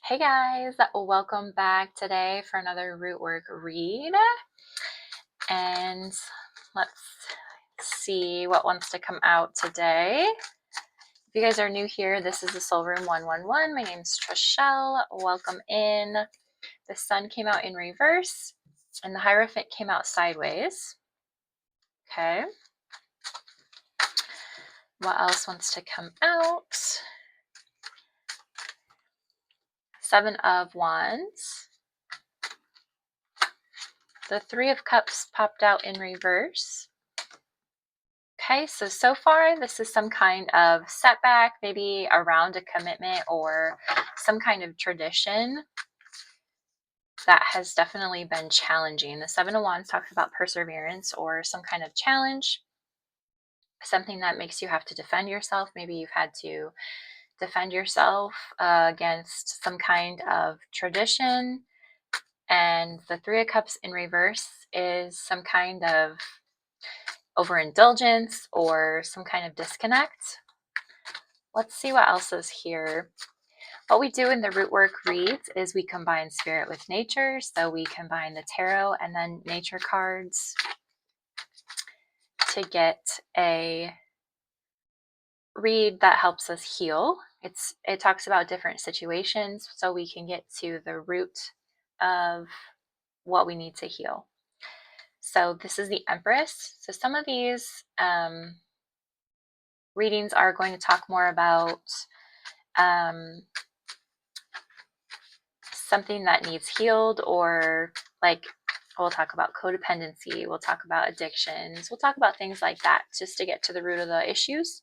Hey guys, welcome back today for another root work read. And let's see what wants to come out today. If you guys are new here, this is the Soul Room 111. My name is Trishelle. Welcome in. The sun came out in reverse and the Hierophant came out sideways. Okay. What else wants to come out? Seven of Wands. The Three of Cups popped out in reverse. Okay, so far this is some kind of setback, maybe around a commitment or some kind of tradition that has definitely been challenging. The Seven of Wands talks about perseverance or some kind of challenge, something that makes you have to defend yourself. Maybe you've had to defend yourself against some kind of tradition. And the Three of Cups in reverse is some kind of overindulgence or some kind of disconnect. Let's see what else is here. What we do in the root work reads is we combine spirit with nature. So we combine the tarot and then nature cards to get a read that helps us heal. It talks about different situations so we can get to the root of what we need to heal. So this is the Empress. So some of these readings are going to talk more about something that needs healed, or like we'll talk about codependency, we'll talk about addictions, we'll talk about things like that just to get to the root of the issues.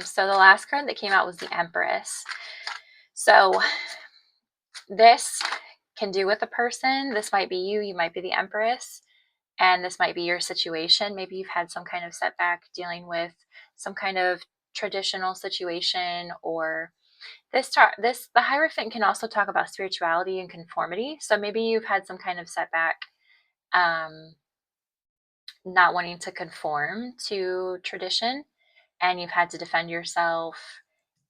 So the last card that came out was the Empress. So this can do with a person. This might be you might be the Empress, and this might be your situation. Maybe you've had some kind of setback dealing with some kind of traditional situation, or the Hierophant can also talk about spirituality and conformity. So maybe you've had some kind of setback, not wanting to conform to tradition, and you've had to defend yourself.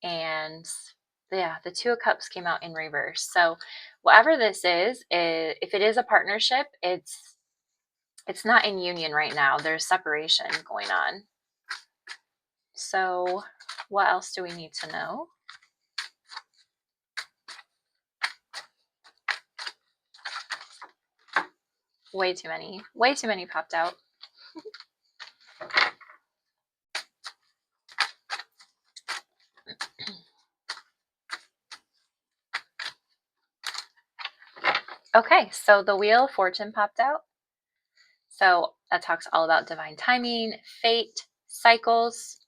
And yeah, the Two of Cups came out in reverse. So whatever this is, if it is a partnership, it's not in union right now. There's separation going on. So what else do we need to know? Way too many popped out. Okay, so the Wheel of Fortune popped out. So that talks all about divine timing, fate, cycles.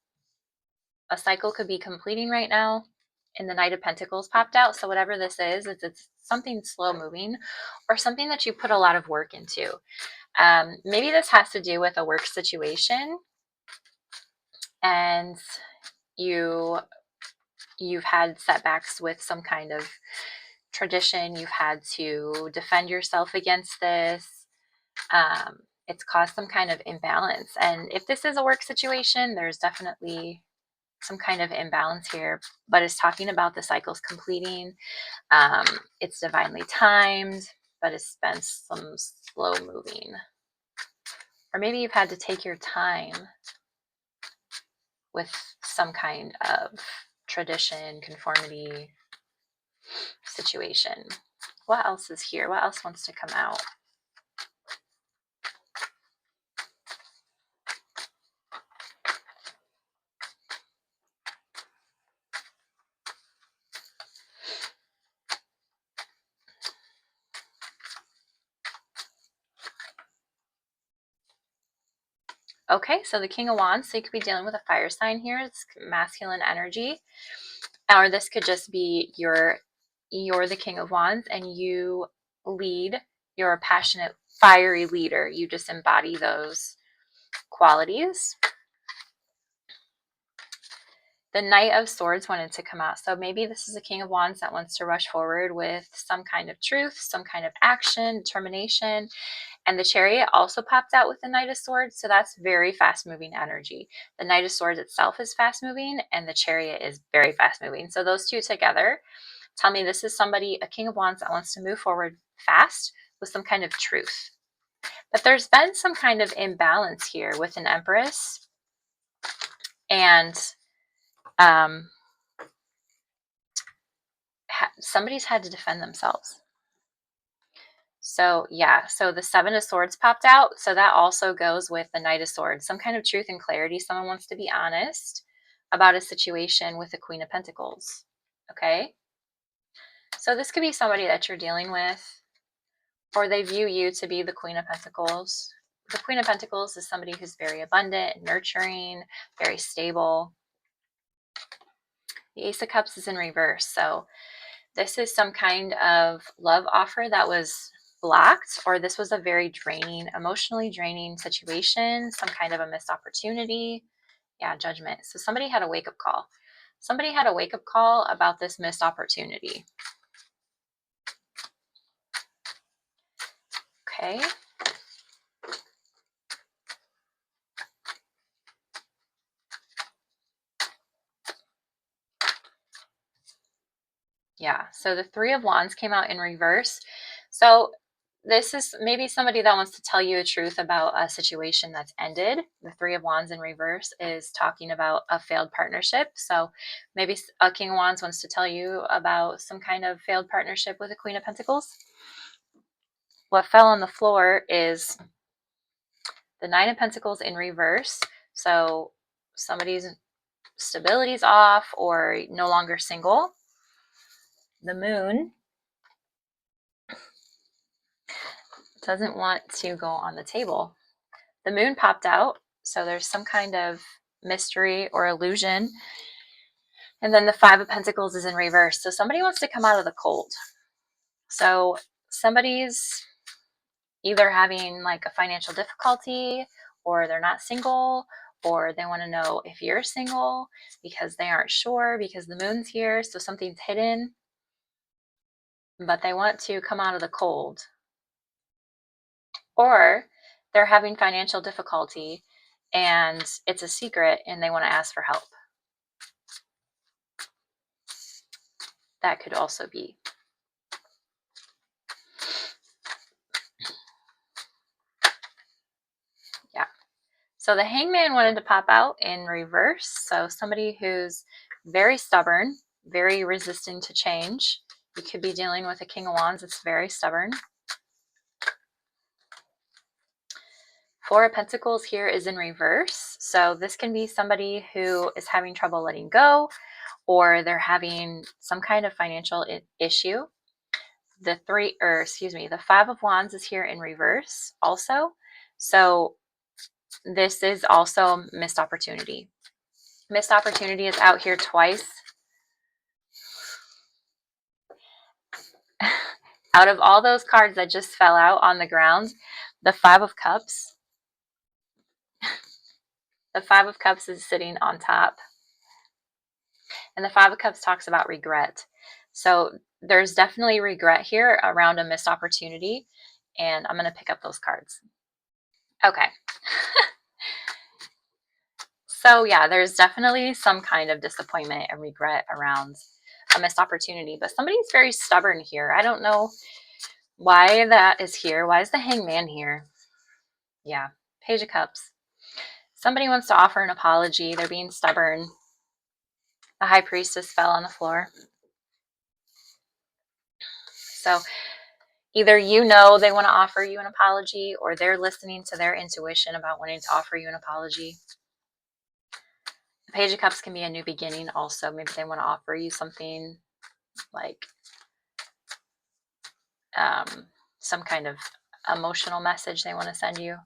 A cycle could be completing right now. And the Knight of Pentacles popped out. So whatever this is, it's something slow moving or something that you put a lot of work into. Maybe this has to do with a work situation, and you've had setbacks with some kind of tradition. You've had to defend yourself against this. It's caused some kind of imbalance. And if this is a work situation, there's definitely some kind of imbalance here, but it's talking about the cycles completing. It's divinely timed, but it's been some slow moving. Or maybe you've had to take your time with some kind of tradition, conformity situation. What else is here? What else wants to come out? Okay, so the King of Wands, so you could be dealing with a fire sign here. It's masculine energy. Or this could just be you're the King of Wands and you lead. You're a passionate, fiery leader. You just embody those qualities. The Knight of Swords wanted to come out. So maybe this is a King of Wands that wants to rush forward with some kind of truth, some kind of action, determination, And the Chariot also popped out with the Knight of Swords, so that's very fast-moving energy. The Knight of Swords itself is fast-moving, and the Chariot is very fast-moving. So those two together tell me this is somebody, a King of Wands, that wants to move forward fast with some kind of truth. But there's been some kind of imbalance here with an Empress, and somebody's had to defend themselves. So yeah, so the Seven of Swords popped out. So that also goes with the Knight of Swords. Some kind of truth and clarity. Someone wants to be honest about a situation with the Queen of Pentacles. Okay. So this could be somebody that you're dealing with, or they view you to be the Queen of Pentacles. The Queen of Pentacles is somebody who's very abundant, nurturing, very stable. The Ace of Cups is in reverse. So this is some kind of love offer that was blocked, or this was a very draining, emotionally draining situation, some kind of a missed opportunity. Yeah, Judgment. So somebody had a wake-up call. Somebody had a wake-up call about this missed opportunity. Okay. Yeah, so the Three of Wands came out in reverse. So this is maybe somebody that wants to tell you a truth about a situation that's ended. The Three of Wands in reverse is talking about a failed partnership. So maybe a King of Wands wants to tell you about some kind of failed partnership with a Queen of Pentacles. What fell on the floor is the Nine of Pentacles in reverse. So somebody's stability's off or no longer single. The Moon doesn't want to go on the table. The Moon popped out, so there's some kind of mystery or illusion. And then the Five of Pentacles is in reverse. So somebody wants to come out of the cold. So somebody's either having like a financial difficulty, or they're not single, or they want to know if you're single because they aren't sure because the Moon's here. So something's hidden, but they want to come out of the cold. Or they're having financial difficulty and it's a secret and they want to ask for help. That could also be. Yeah. So the Hangman wanted to pop out in reverse. So somebody who's very stubborn, very resistant to change. You could be dealing with a King of Wands that's very stubborn. Four of Pentacles here is in reverse. So this can be somebody who is having trouble letting go, or they're having some kind of financial issue. The Five of Wands is here in reverse also. So this is also missed opportunity. Missed opportunity is out here twice. Out of all those cards that just fell out on the ground, the Five of Cups, the Five of Cups is sitting on top. And the Five of Cups talks about regret. So there's definitely regret here around a missed opportunity. And I'm going to pick up those cards. Okay. So yeah, there's definitely some kind of disappointment and regret around a missed opportunity. But somebody's very stubborn here. I don't know why that is here. Why is the Hangman here? Yeah, Page of Cups. Somebody wants to offer an apology. They're being stubborn. The High Priestess fell on the floor. So either you know they want to offer you an apology, or they're listening to their intuition about wanting to offer you an apology. The Page of Cups can be a new beginning also. Maybe they want to offer you something like some kind of emotional message they want to send you.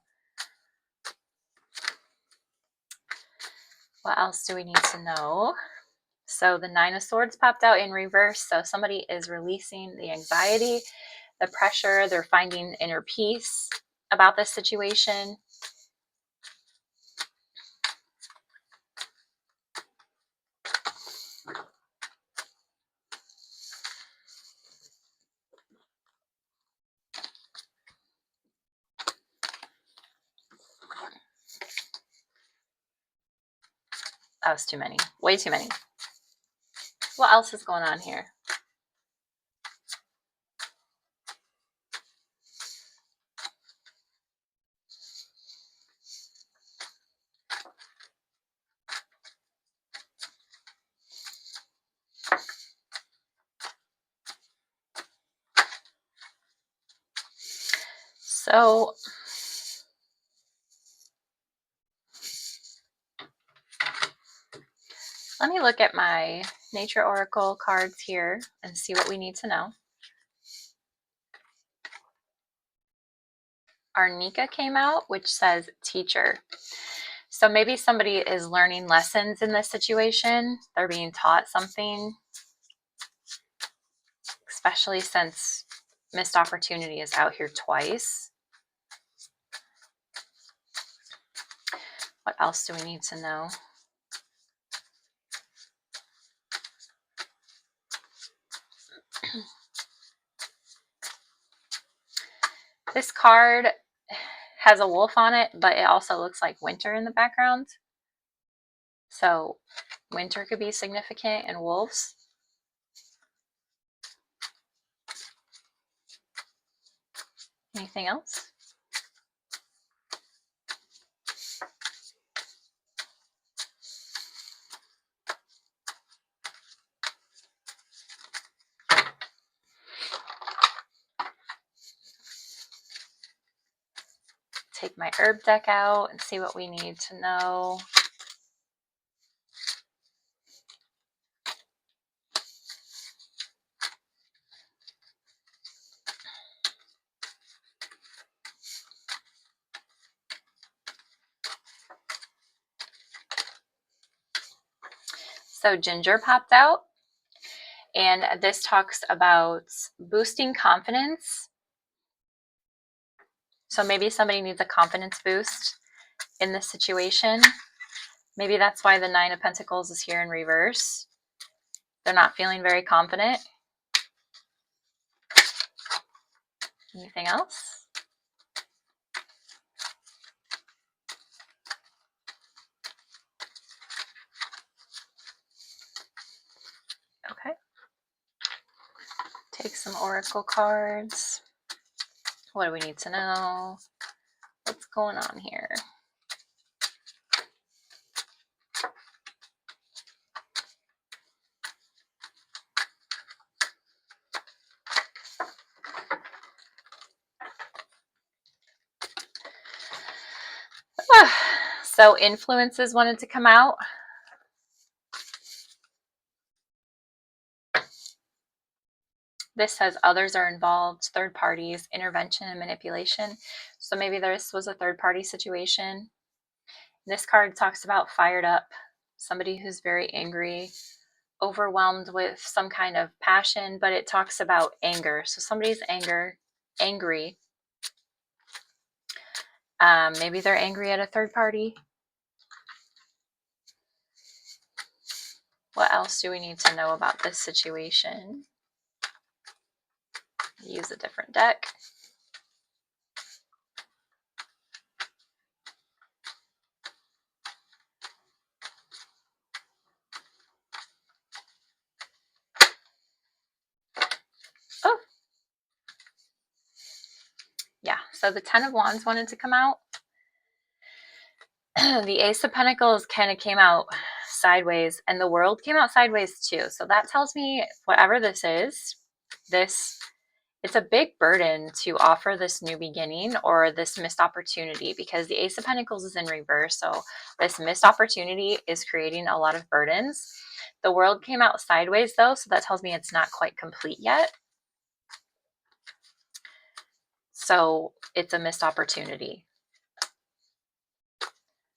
What else do we need to know? So the Nine of Swords popped out in reverse. So somebody is releasing the anxiety, the pressure. They're finding inner peace about this situation. That was too many. Way too many. What else is going on here? So let me look at my Nature Oracle cards here and see what we need to know. Arnica came out, which says teacher. So maybe somebody is learning lessons in this situation. They're being taught something, especially since missed opportunity is out here twice. What else do we need to know? This card has a wolf on it, but it also looks like winter in the background. So winter could be significant in wolves. Anything else? Take my herb deck out and see what we need to know. So ginger popped out, and this talks about boosting confidence. So maybe somebody needs a confidence boost in this situation. Maybe that's why the Nine of Pentacles is here in reverse. They're not feeling very confident. Anything else? Okay. Take some oracle cards. What do we need to know? What's going on here? So influences wanted to come out. This says others are involved, third parties, intervention and manipulation. So maybe this was a third party situation. This card talks about fired up, somebody who's very angry, overwhelmed with some kind of passion, but it talks about anger. So somebody's angry. Maybe they're angry at a third party. What else do we need to know about this situation? Use a different deck. Oh, yeah. So the Ten of Wands wanted to come out. The Ace of Pentacles kind of came out sideways, and the World came out sideways too. So that tells me whatever this is, it's a big burden to offer this new beginning or this missed opportunity, because the Ace of Pentacles is in reverse. So this missed opportunity is creating a lot of burdens. The World came out sideways though, so that tells me it's not quite complete yet. So it's a missed opportunity,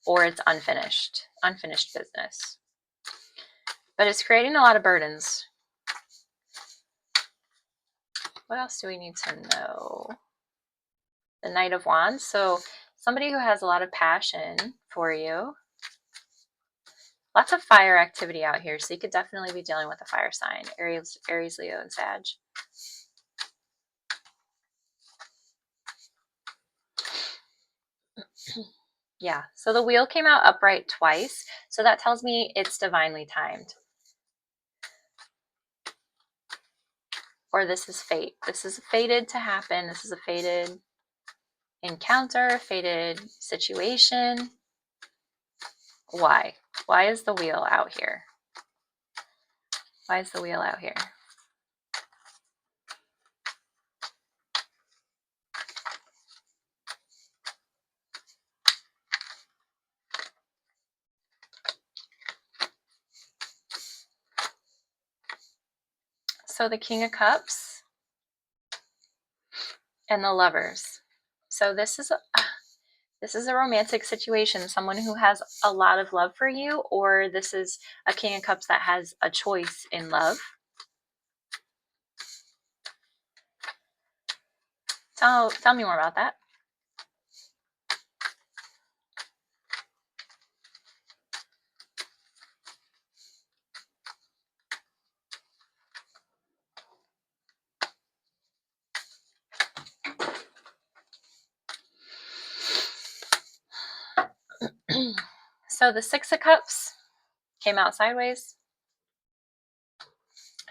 or it's unfinished business. But it's creating a lot of burdens. What else do we need to know? The Knight of Wands. So somebody who has a lot of passion for you. Lots of fire activity out here. So you could definitely be dealing with a fire sign. Aries, Leo, and Sag. Yeah, so the wheel came out upright twice, so that tells me it's divinely timed. Or this is fate. This is fated to happen. This is a fated encounter, fated situation. Why? Why is the wheel out here? Why is the wheel out here? So the King of Cups and the Lovers. So this is a romantic situation, someone who has a lot of love for you, or this is a King of Cups that has a choice in love. Tell me more about that. So the Six of Cups came out sideways.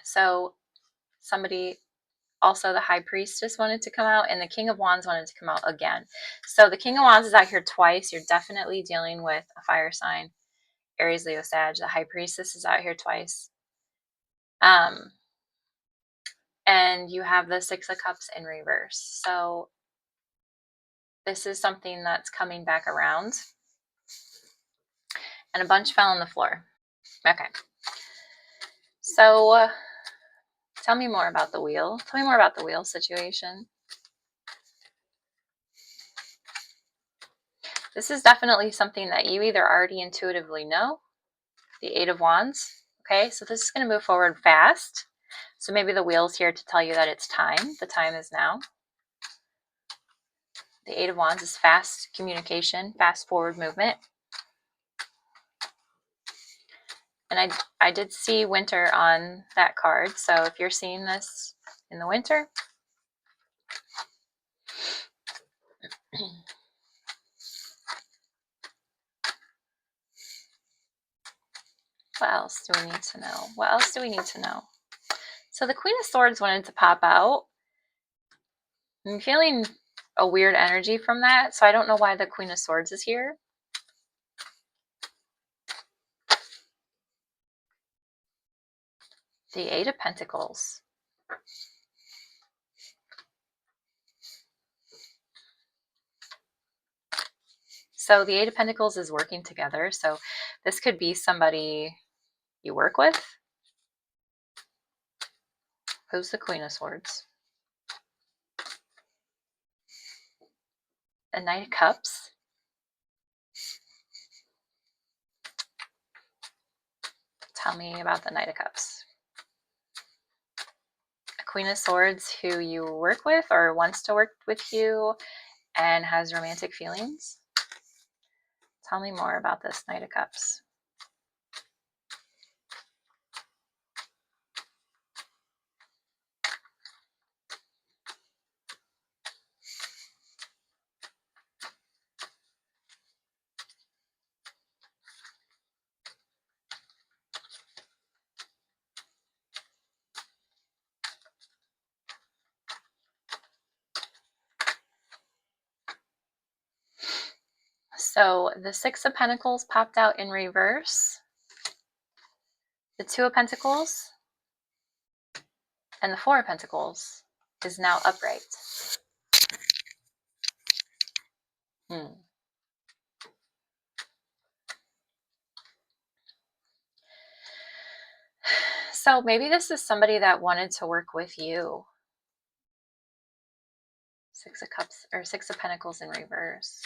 So somebody, also the High Priestess wanted to come out, and the King of Wands wanted to come out again. So the King of Wands is out here twice. You're definitely dealing with a fire sign, Aries, Leo, Sag. The High Priestess is out here twice. And you have the Six of Cups in reverse. So this is something that's coming back around. And a bunch fell on the floor. Okay. So tell me more about the wheel. Tell me more about the wheel situation. This is definitely something that you either already intuitively know, the Eight of Wands. Okay, so this is going to move forward fast. So maybe the wheel's here to tell you that it's time. The time is now. The Eight of Wands is fast communication, fast forward movement. And I did see winter on that card. So if you're seeing this in the winter, what else do we need to know? What else do we need to know? So the Queen of Swords wanted to pop out. I'm feeling a weird energy from that, so I don't know why the Queen of Swords is here. The Eight of Pentacles. So the Eight of Pentacles is working together. So this could be somebody you work with. Who's the Queen of Swords? The Knight of Cups. Tell me about the Knight of Cups. A Queen of Swords who you work with or wants to work with you and has romantic feelings. Tell me more about this Knight of Cups. So the Six of Pentacles popped out in reverse. The Two of Pentacles and the Four of Pentacles is now upright. So maybe this is somebody that wanted to work with you. Six of Cups or Six of Pentacles in reverse.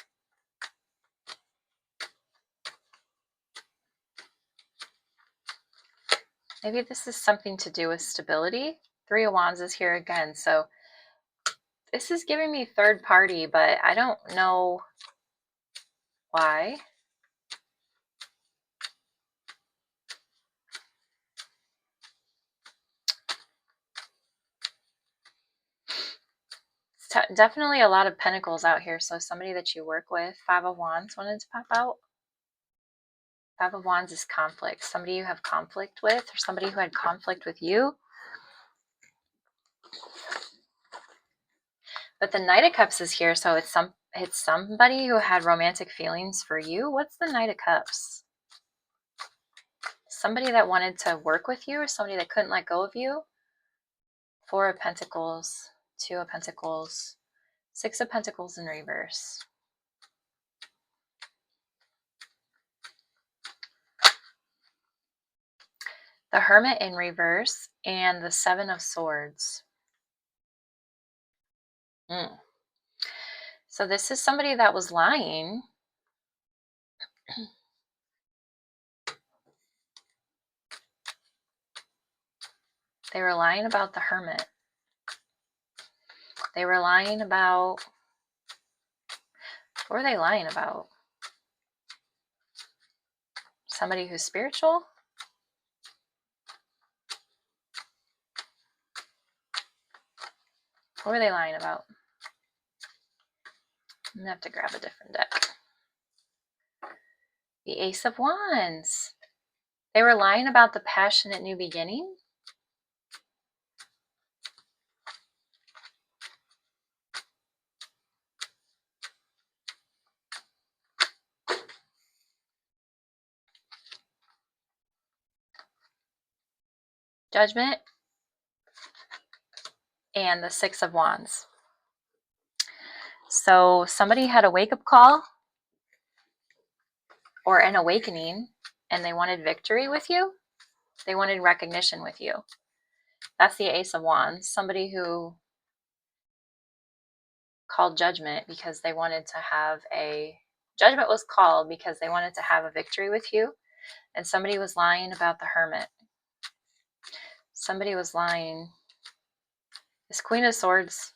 Maybe this is something to do with stability. Three of Wands is here again. So this is giving me third party, but I don't know why. Definitely a lot of pentacles out here. So somebody that you work with. Five of Wands wanted to pop out. Five of Wands is conflict. Somebody you have conflict with, or somebody who had conflict with you. But the Knight of Cups is here, so it's somebody who had romantic feelings for you. What's the Knight of Cups? Somebody that wanted to work with you, or somebody that couldn't let go of you. Four of Pentacles, Two of Pentacles, Six of Pentacles in reverse. The Hermit in reverse, and the Seven of Swords. So this is somebody that was lying. They were lying about the Hermit. They were lying about, what were they lying about? Somebody who's spiritual? What were they lying about? I'm gonna have to grab a different deck. The Ace of Wands. They were lying about the passionate new beginning. Judgment. And the Six of Wands. So somebody had a wake-up call or an awakening, and they wanted victory with you. They wanted recognition with you. That's the Ace of Wands. Somebody who called judgment because they wanted to have judgment was called because they wanted to have a victory with you. And somebody was lying about the Hermit. Somebody was lying. This Queen of Swords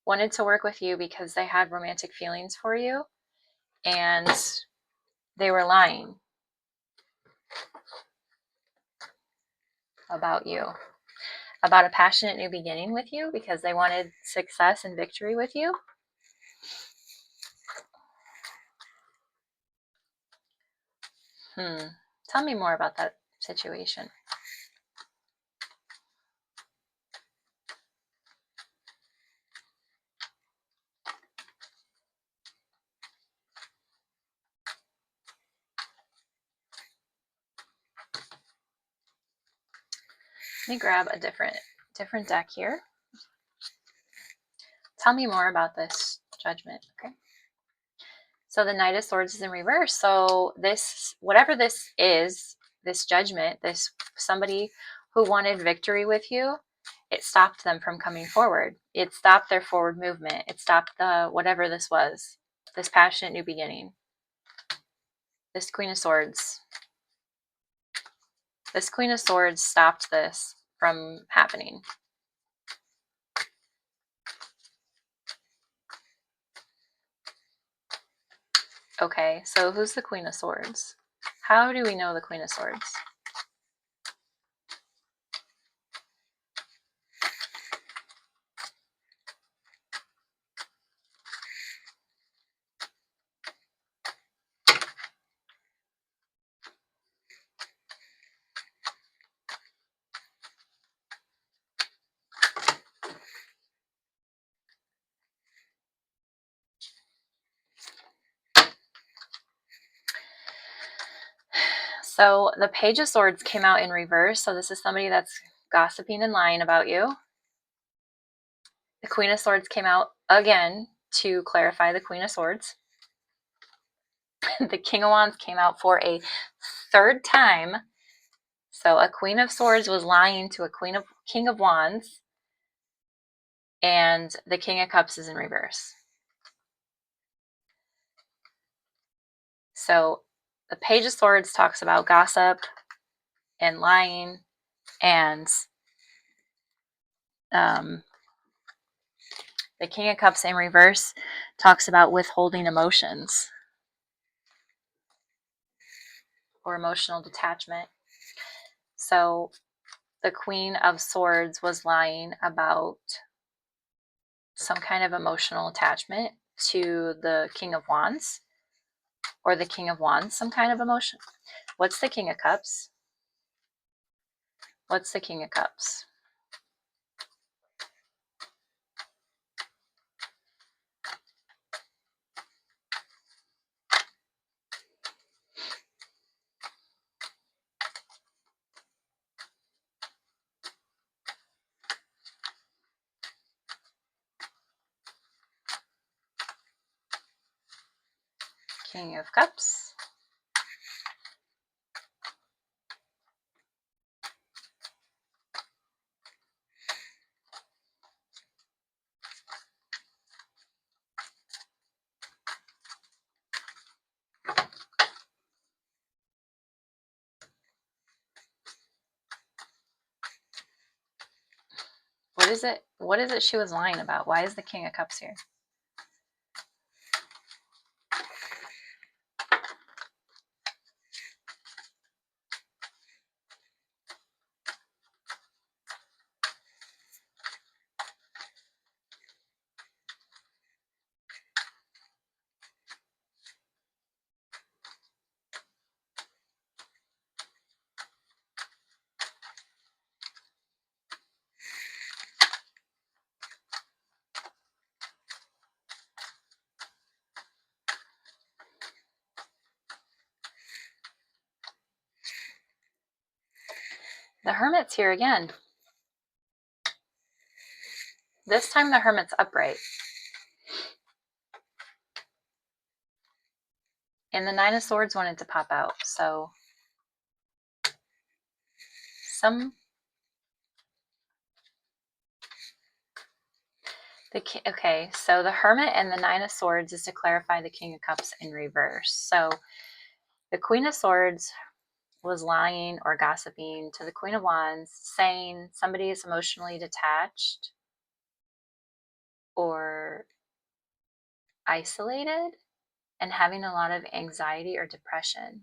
wanted to work with you because they had romantic feelings for you, and they were lying about you, about a passionate new beginning with you, because they wanted success and victory with you. Tell me more about that situation. Let me grab a different deck here. Tell me more about this judgment, okay? So the Knight of Swords is in reverse. So this, whatever this is, this judgment, this somebody who wanted victory with you, it stopped them from coming forward. It stopped their forward movement. It stopped whatever this was, this passionate new beginning. This Queen of Swords. This Queen of Swords stopped this from happening. Okay, so who's the Queen of Swords? How do we know the Queen of Swords? So the Page of Swords came out in reverse. So this is somebody that's gossiping and lying about you. The Queen of Swords came out again to clarify the Queen of Swords. The King of Wands came out for a third time. So a Queen of Swords was lying to a King of Wands. And the King of Cups is in reverse. So the Page of Swords talks about gossip and lying, and the King of Cups in reverse talks about withholding emotions or emotional detachment. So the Queen of Swords was lying about some kind of emotional attachment to the King of Wands, or the King of Wands, some kind of emotion. What's the King of Cups? What's the King of Cups? King of Cups. What is it? What is it she was lying about? Why is the King of Cups here? The Hermit's here again. This time the Hermit's upright. And the Nine of Swords wanted to pop out, so okay, so the Hermit and the Nine of Swords is to clarify the King of Cups in reverse. So the Queen of Swords was lying or gossiping to the Queen of Wands, saying somebody is emotionally detached or isolated and having a lot of anxiety or depression.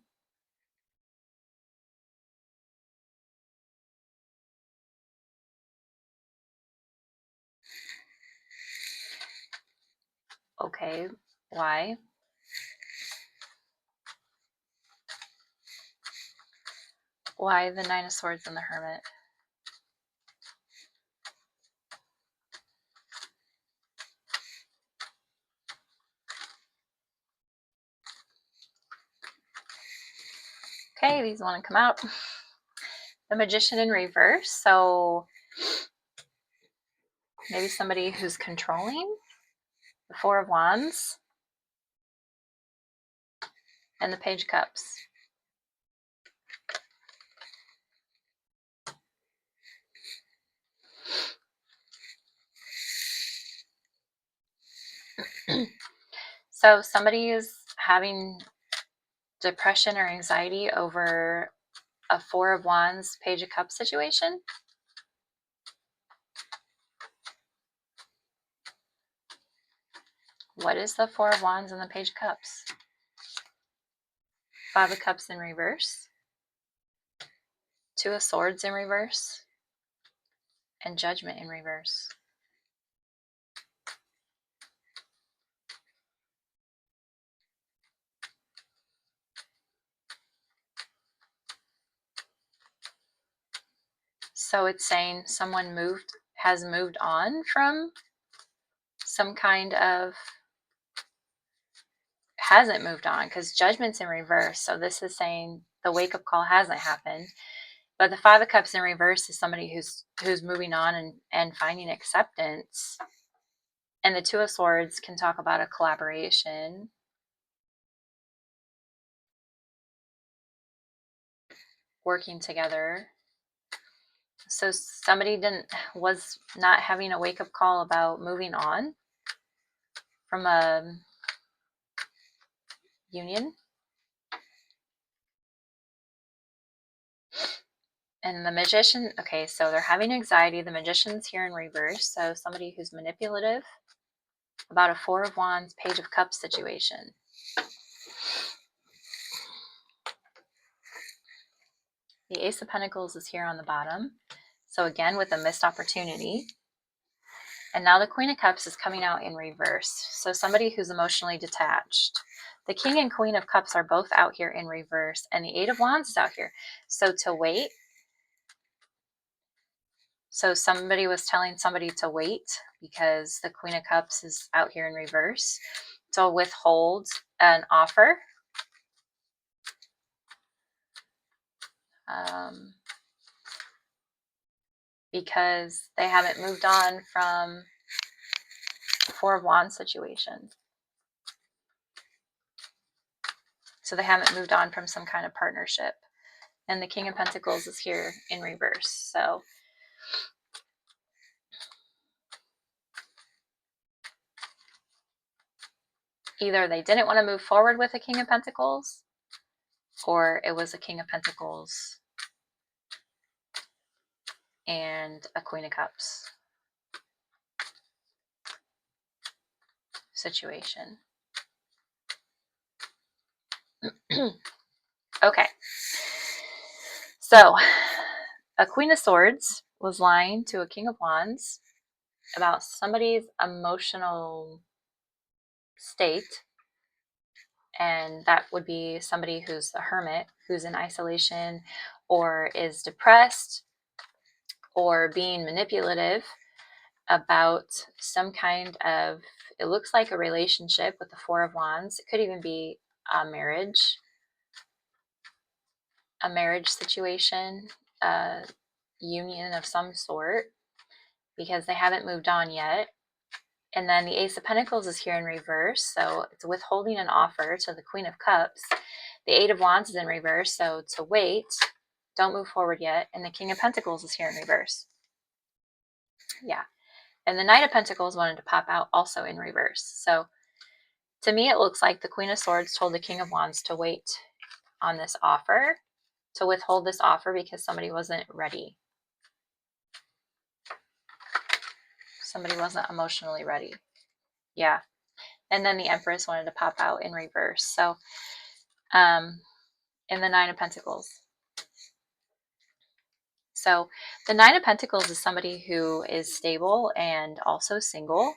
Okay, why? Why the Nine of Swords and the Hermit? Okay, these want to come out. The Magician in reverse, so maybe somebody who's controlling. The Four of Wands and the Page of Cups. So somebody is having depression or anxiety over a Four of Wands, Page of Cups situation. What is the Four of Wands and the Page of Cups? Five of Cups in reverse. Two of Swords in reverse. And Judgment in reverse. So it's saying someone has moved on from some kind of, hasn't moved on because Judgment's in reverse. So this is saying the wake-up call hasn't happened. But the Five of Cups in reverse is somebody who's moving on and finding acceptance. And the Two of Swords can talk about a collaboration. Working together. So somebody was not having a wake-up call about moving on from a union. And the Magician, okay, so they're having anxiety. The Magician's here in reverse. So somebody who's manipulative about a Four of Wands, Page of Cups situation. The Ace of Pentacles is here on the bottom. So again, with a missed opportunity. And now the Queen of Cups is coming out in reverse. So somebody who's emotionally detached. The King and Queen of Cups are both out here in reverse, and the Eight of Wands is out here. So to wait. So somebody was telling somebody to wait because the Queen of Cups is out here in reverse. So withhold an offer. Because they haven't moved on from the Four of Wands situation. So they haven't moved on from some kind of partnership. And the King of Pentacles is here in reverse. So either they didn't want to move forward with a King of Pentacles, or it was a King of Pentacles and a Queen of Cups situation. Okay. So a Queen of Swords was lying to a King of Wands about somebody's emotional state, and that would be somebody who's a hermit, who's in isolation or is depressed or being manipulative about some kind of, it looks like a relationship with the Four of Wands. It could even be a marriage situation, a union of some sort, because they haven't moved on yet. And then the Ace of Pentacles is here in reverse, so it's withholding an offer to the Queen of Cups. The Eight of Wands is in reverse, so to wait, don't move forward yet. And the King of Pentacles is here in reverse. Yeah. And the Knight of Pentacles wanted to pop out also in reverse. So to me, it looks like the Queen of Swords told the King of Wands to wait on this offer, to withhold this offer because somebody wasn't ready. Somebody wasn't emotionally ready. Yeah. And then the Empress wanted to pop out in reverse. So, in the Nine of Pentacles. So the Nine of Pentacles is somebody who is stable and also single.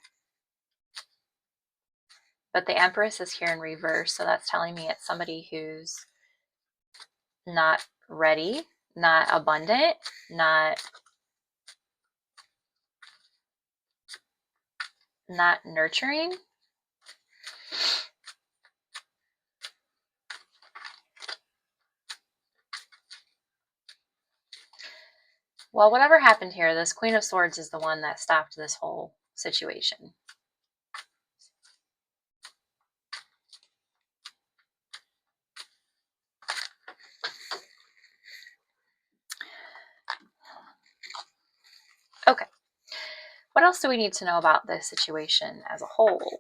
But the Empress is here in reverse. So that's telling me it's somebody who's not ready, not abundant, not nurturing. Well, whatever happened here, this Queen of Swords is the one that stopped this whole situation. Okay. What else do we need to know about this situation as a whole?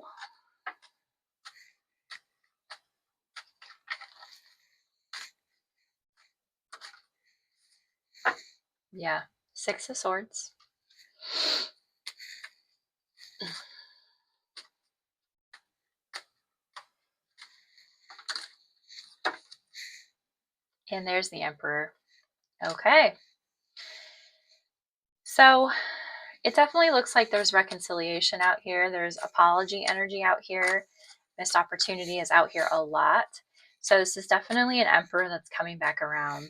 Yeah, Six of Swords. And there's the Emperor. Okay. So it definitely looks like there's reconciliation out here. There's apology energy out here. Missed opportunity is out here a lot. So this is definitely an Emperor that's coming back around.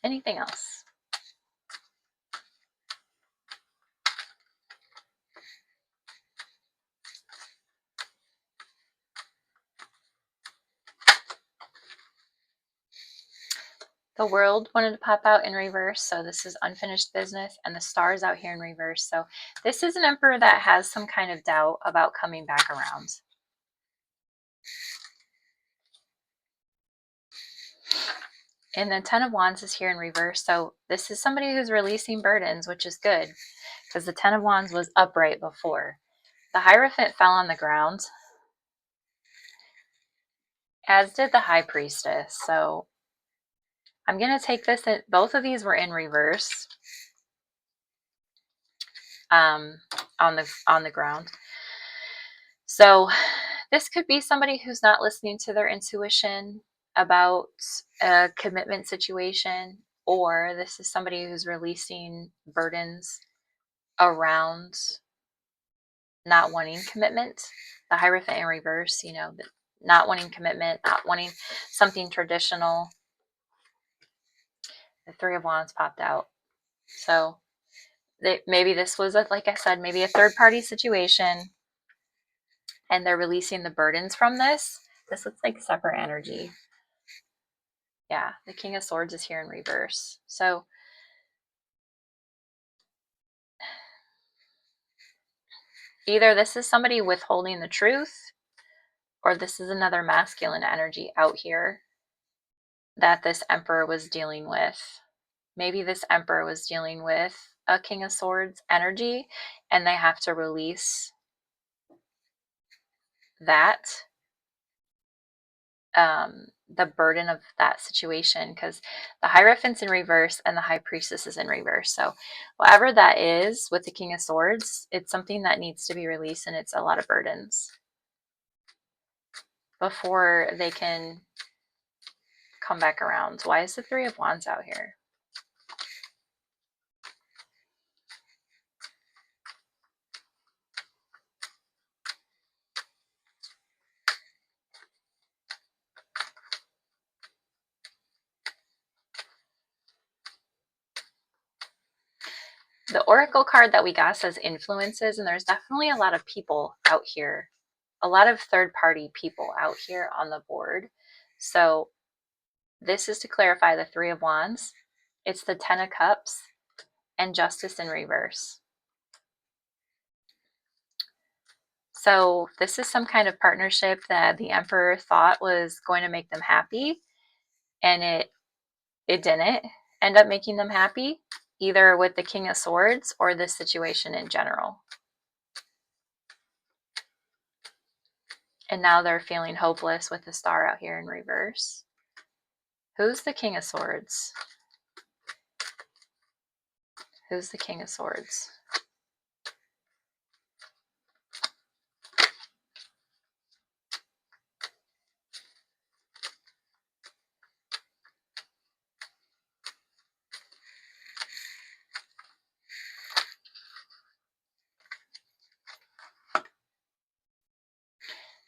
Anything else? The World wanted to pop out in reverse, so this is unfinished business, and the Stars out here in reverse. So this is an Emperor that has some kind of doubt about coming back around. And the Ten of Wands is here in reverse, so this is somebody who's releasing burdens, which is good, because the Ten of Wands was upright before. The Hierophant fell on the ground, as did the High Priestess. So I'm going to take this, both of these were in reverse. on the ground. So this could be somebody who's not listening to their intuition about a commitment situation, or this is somebody who's releasing burdens around not wanting commitment. The Hierophant in reverse, not wanting commitment, not wanting something traditional. The Three of Wands popped out. So maybe this was, like I said, maybe a third-party situation, and they're releasing the burdens from this. This looks like separate energy. Yeah, the King of Swords is here in reverse. So either this is somebody withholding the truth, or this is another masculine energy out here that this Emperor was dealing with. Maybe this Emperor was dealing with a King of Swords energy, and they have to release that, the burden of that situation, because the Hierophant's in reverse and the High Priestess is in reverse. So whatever that is with the King of Swords, it's something that needs to be released, and it's a lot of burdens before they can come back around. Why is the Three of Wands out here? The Oracle card that we got says influences, and there's definitely a lot of people out here, a lot of third-party people out here on the board. So this is to clarify the Three of Wands. It's the Ten of Cups and Justice in reverse. So this is some kind of partnership that the Emperor thought was going to make them happy, and it didn't end up making them happy, either with the King of Swords or this situation in general. And now they're feeling hopeless with the Star out here in reverse. Who's the King of Swords? Who's the King of Swords?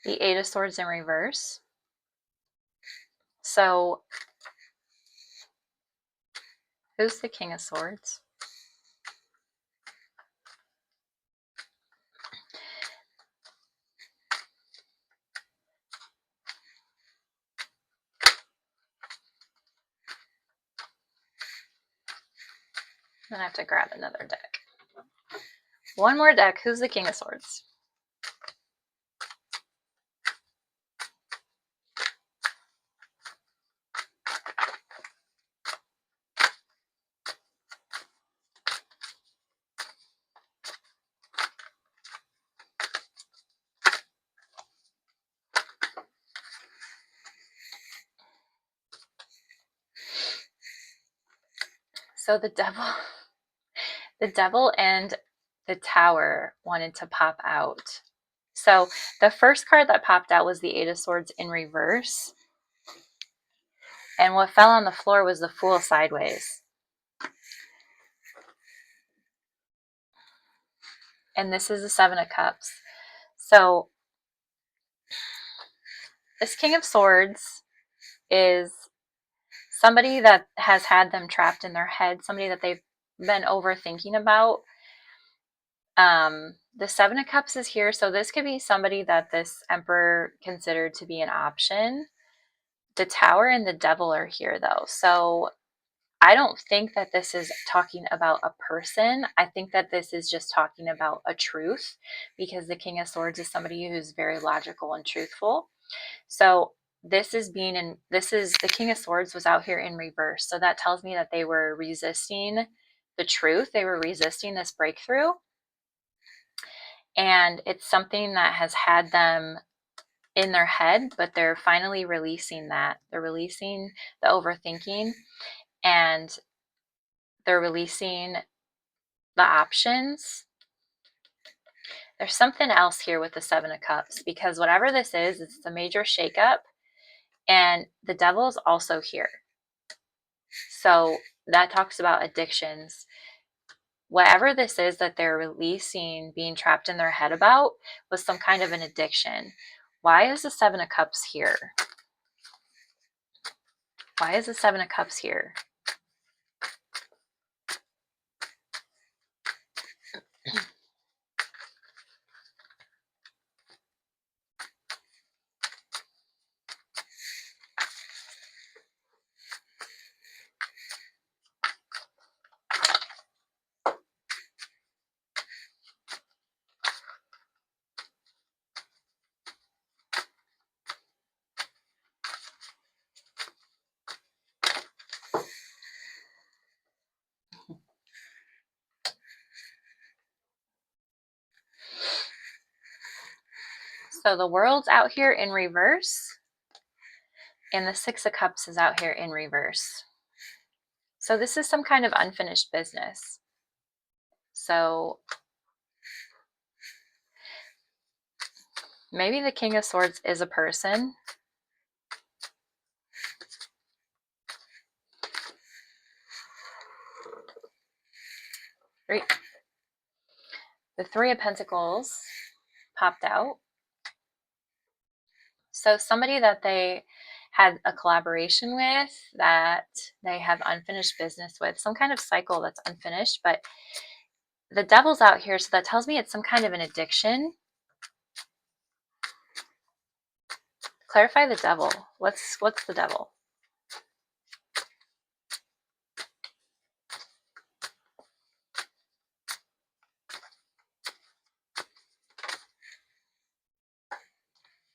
The Eight of Swords in reverse. So who's the King of Swords? I'm gonna have to grab another deck. One more deck. Who's the King of Swords? So the devil and the Tower wanted to pop out. So the first card that popped out was the Eight of Swords in reverse. And what fell on the floor was the Fool sideways. And this is the Seven of Cups. So this King of Swords is somebody that has had them trapped in their head, somebody that they've been overthinking about. The Seven of Cups is here, so this could be somebody that this Emperor considered to be an option. The Tower and the Devil are here, though, so I don't think that this is talking about a person. I think that this is just talking about a truth, because the King of Swords is somebody who's very logical and truthful. So this is the King of Swords was out here in reverse. So that tells me that they were resisting the truth. They were resisting this breakthrough. And it's something that has had them in their head, but they're finally releasing that. They're releasing the overthinking, and they're releasing the options, There's something else here with the Seven of Cups, because whatever this is, it's a major shakeup, and the Devil's also here. So that talks about addictions. Whatever this is that they're releasing, being trapped in their head about, was some kind of an addiction. Why is the Seven of Cups here? Why is the Seven of Cups here? So the World's out here in reverse, and the Six of Cups is out here in reverse. So this is some kind of unfinished business. So maybe the King of Swords is a person. The Three of Pentacles popped out. So somebody that they had a collaboration with, that they have unfinished business with, some kind of cycle that's unfinished, but the Devil's out here, so that tells me it's some kind of an addiction. Clarify the Devil. What's the Devil?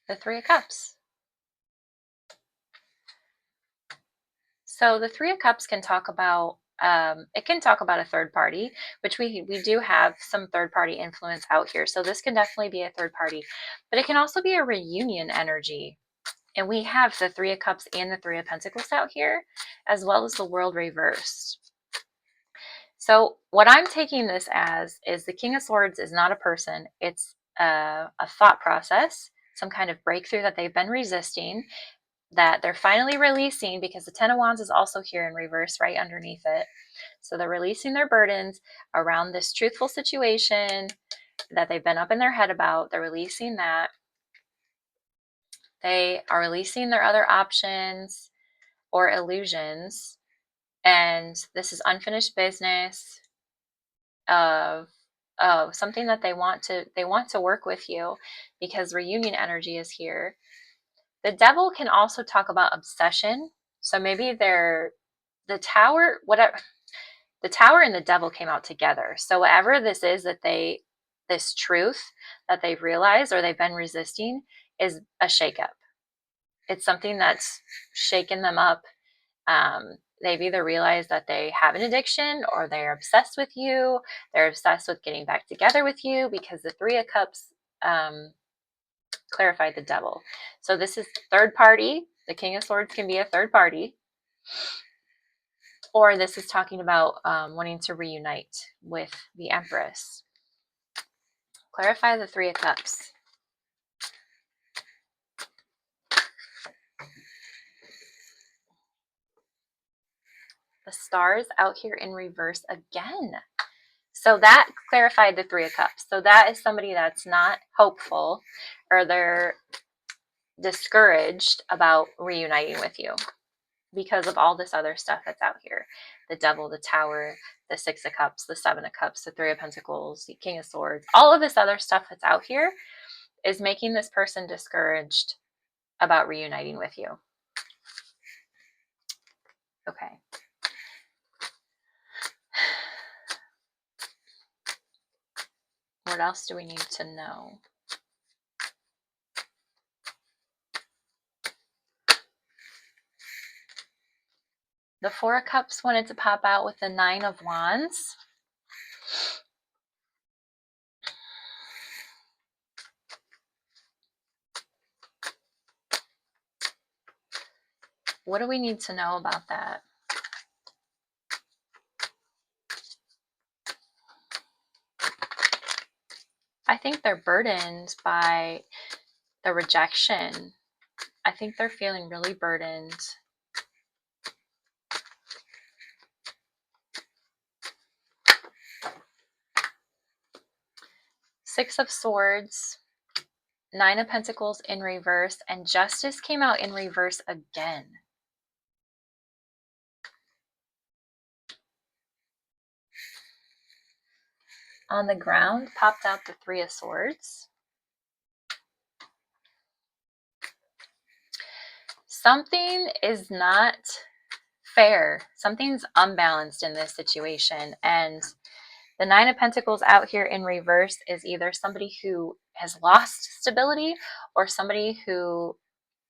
The Three of Cups. So the Three of Cups can talk about it can talk about a third party, which we do have some third party influence out here. So this can definitely be a third party, but it can also be a reunion energy. And we have the Three of Cups and the Three of Pentacles out here, as well as the World reversed. So what I'm taking this as is the King of Swords is not a person. It's a thought process, some kind of breakthrough that they've been resisting, that they're finally releasing, because the Ten of Wands is also here in reverse right underneath it. So they're releasing their burdens around this truthful situation that they've been up in their head about. They're releasing that. They are releasing their other options or illusions. And this is unfinished business of something that they want to work with you, because reunion energy is here. The Devil can also talk about obsession. So maybe the Tower, whatever, the Tower and the Devil came out together. So whatever this is that this truth that they've realized or they've been resisting is a shakeup. It's something that's shaken them up. They've either realized that they have an addiction, or they're obsessed with you. They're obsessed with getting back together with you, because the Three of Cups clarified the Devil. So this is third party. The King of Swords can be a third party. Or this is talking about wanting to reunite with the Empress. Clarify the Three of Cups. The Stars out here in reverse again. So that clarified the Three of Cups. So that is somebody that's not hopeful, or they're discouraged about reuniting with you because of all this other stuff that's out here. The Devil, the Tower, the Six of Cups, the Seven of Cups, the Three of Pentacles, the King of Swords. All of this other stuff that's out here is making this person discouraged about reuniting with you. Okay. What else do we need to know? The Four of Cups wanted to pop out with the Nine of Wands. What do we need to know about that? I think they're burdened by the rejection. I think they're feeling really burdened. Six of Swords, Nine of Pentacles in reverse, and Justice came out in reverse again. On the ground popped out the Three of Swords. Something is not fair. Something's unbalanced in this situation. And the Nine of Pentacles out here in reverse is either somebody who has lost stability or somebody who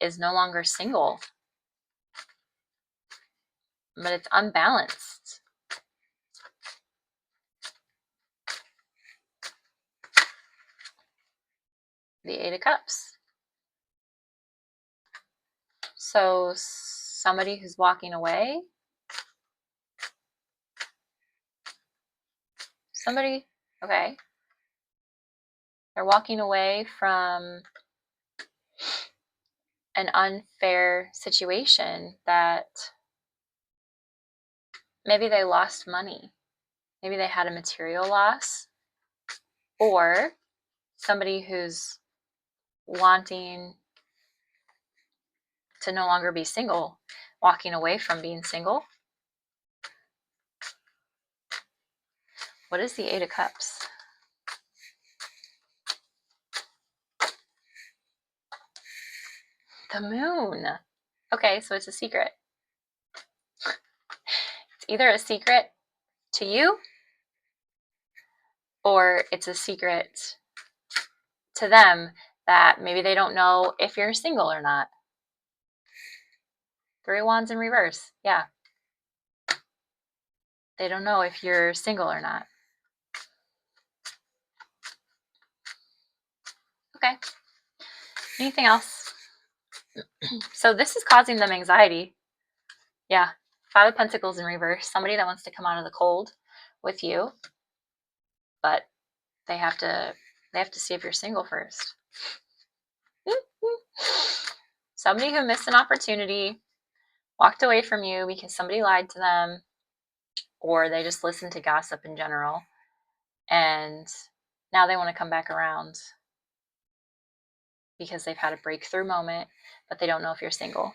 is no longer single. But it's unbalanced. The Eight of Cups. So somebody who's walking away. Somebody, okay. They're walking away from an unfair situation that maybe they lost money. Maybe they had a material loss. Or somebody who's wanting to no longer be single, walking away from being single. What is the Eight of Cups? The Moon. Okay, so it's a secret. It's either a secret to you or it's a secret to them that maybe they don't know if you're single or not. Three of Wands in reverse. Yeah. They don't know if you're single or not. Okay. Anything else? So this is causing them anxiety. Yeah. Five of Pentacles in reverse. Somebody that wants to come out of the cold with you, but they have to see if you're single first. Somebody who missed an opportunity, walked away from you because somebody lied to them, or they just listened to gossip in general, and now they want to come back around because they've had a breakthrough moment, but they don't know if you're single.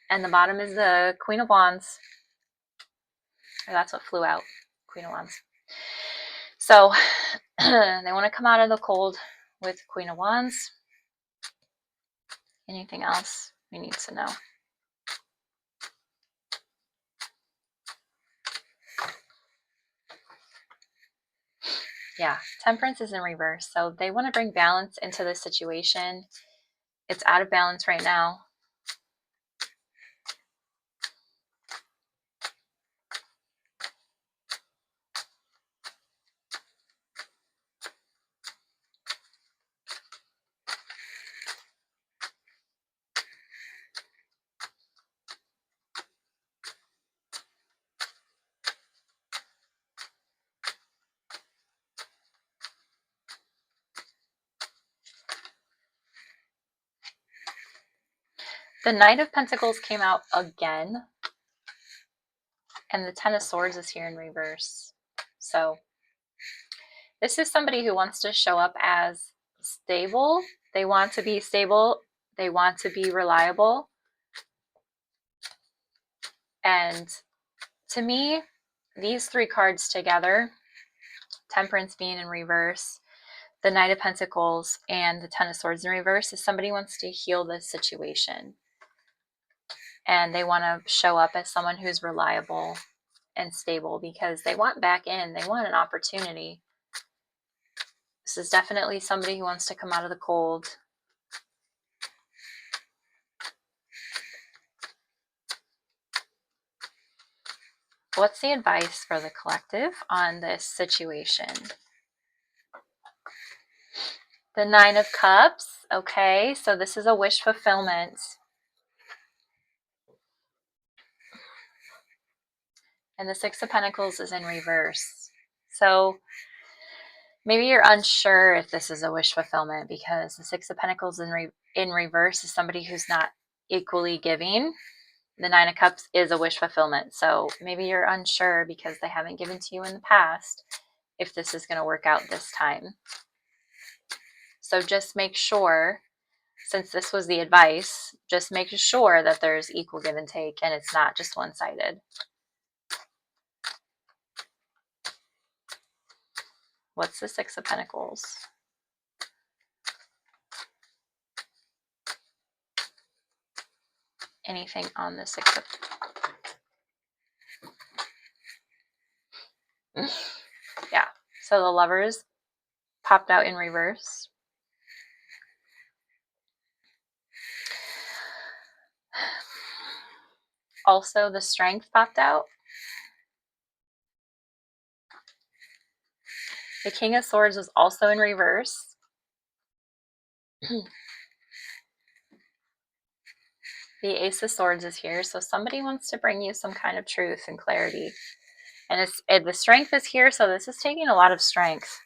And the bottom is the Queen of Wands. Or that's what flew out. Queen of Wands. So they want to come out of the cold with Queen of Wands. Anything else we need to know? Yeah, Temperance is in reverse. So they want to bring balance into this situation. It's out of balance right now. The Knight of Pentacles came out again, and the Ten of Swords is here in reverse. So this is somebody who wants to show up as stable. They want to be stable. They want to be reliable. And to me, these three cards together, Temperance being in reverse, the Knight of Pentacles, and the Ten of Swords in reverse, is somebody wants to heal this situation. And they want to show up as someone who's reliable and stable because they want back in. They want an opportunity. This is definitely somebody who wants to come out of the cold. What's the advice for the collective on this situation? The Nine of Cups. Okay, so this is a wish fulfillment. And the Six of Pentacles is in reverse. So maybe you're unsure if this is a wish fulfillment because the Six of Pentacles in reverse is somebody who's not equally giving. The Nine of Cups is a wish fulfillment. So maybe you're unsure because they haven't given to you in the past if this is going to work out this time. So just make sure, since this was the advice, just make sure that there's equal give and take and it's not just one-sided. What's the Six of Pentacles? Anything on the Six of... Yeah, so the Lovers popped out in reverse. Also, the Strength popped out. The King of Swords is also in reverse. The Ace of Swords is here, so somebody wants to bring you some kind of truth and clarity. And the Strength is here, so this is taking a lot of strength.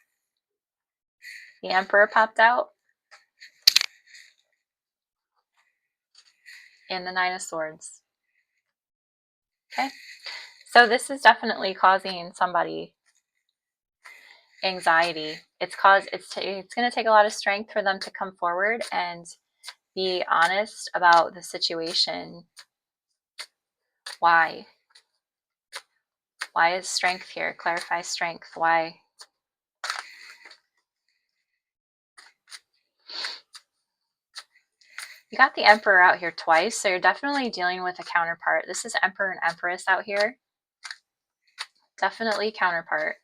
The Emperor popped out. And the Nine of Swords. Okay, so this is definitely causing somebody anxiety. It's going to take a lot of strength for them to come forward and be honest about the situation. Why? Why is strength here? Clarify strength. Why? You got the Emperor out here twice, so you're definitely dealing with a counterpart. This is Emperor and Empress out here. Definitely counterpart.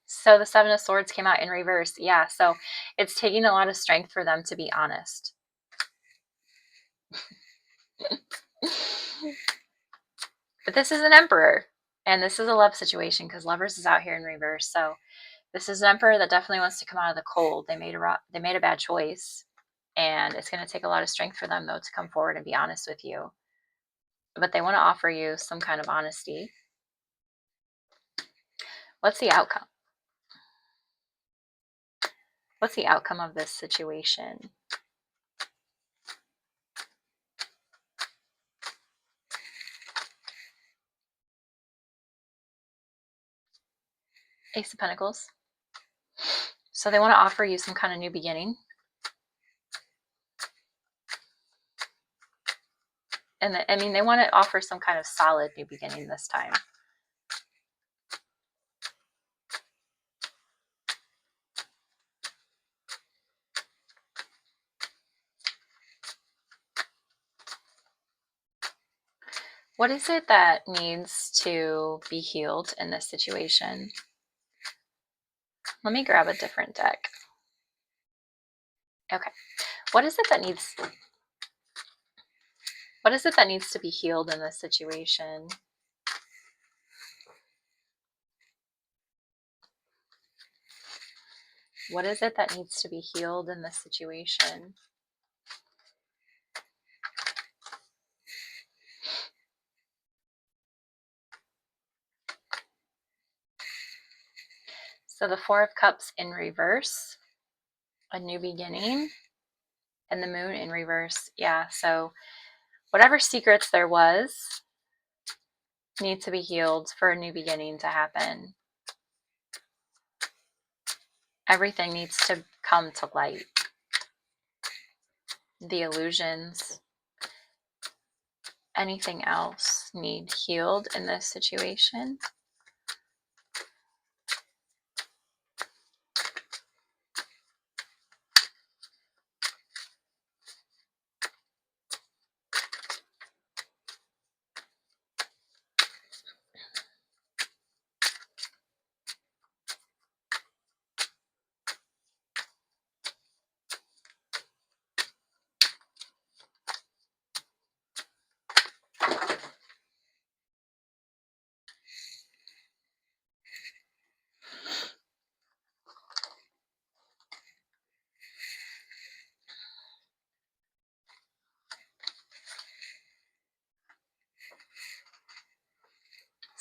So the Seven of Swords came out in reverse. Yeah, so it's taking a lot of strength for them to be honest. But this is an Emperor, and this is a love situation because Lovers is out here in reverse. So this is an Emperor that definitely wants to come out of the cold. They made a bad choice, and it's going to take a lot of strength for them, though, to come forward and be honest with you. But they want to offer you some kind of honesty. What's the outcome? What's the outcome of this situation? Ace of Pentacles. So they want to offer you some kind of new beginning. And they want to offer some kind of solid new beginning this time. What is it that needs to be healed in this situation? Let me grab a different deck. Okay. What is it that needs to be healed in this situation? What is it that needs to be healed in this situation? So the Four of Cups in reverse, a new beginning, and the Moon in reverse. Yeah, so whatever secrets there was need to be healed for a new beginning to happen. Everything needs to come to light. The illusions, anything else need healed in this situation.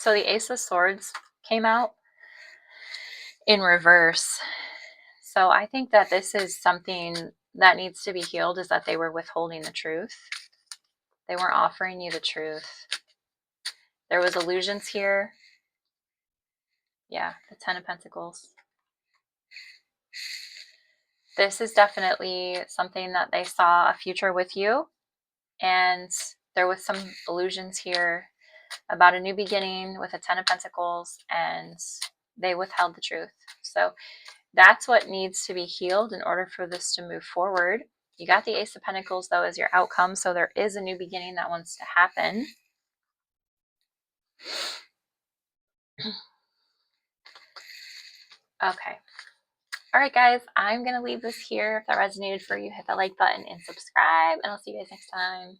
So the Ace of Swords came out in reverse. So I think that this is something that needs to be healed, is that they were withholding the truth. They weren't offering you the truth. There was illusions here. Yeah, the Ten of Pentacles. This is definitely something that they saw a future with you. And there was some illusions here about a new beginning with a Ten of Pentacles, and they withheld the truth. So that's what needs to be healed in order for this to move forward. You got the Ace of Pentacles, though, as your outcome. So there is a new beginning that wants to happen. Okay. All right, guys, I'm going to leave this here. If that resonated for you, hit the like button and subscribe, and I'll see you guys next time.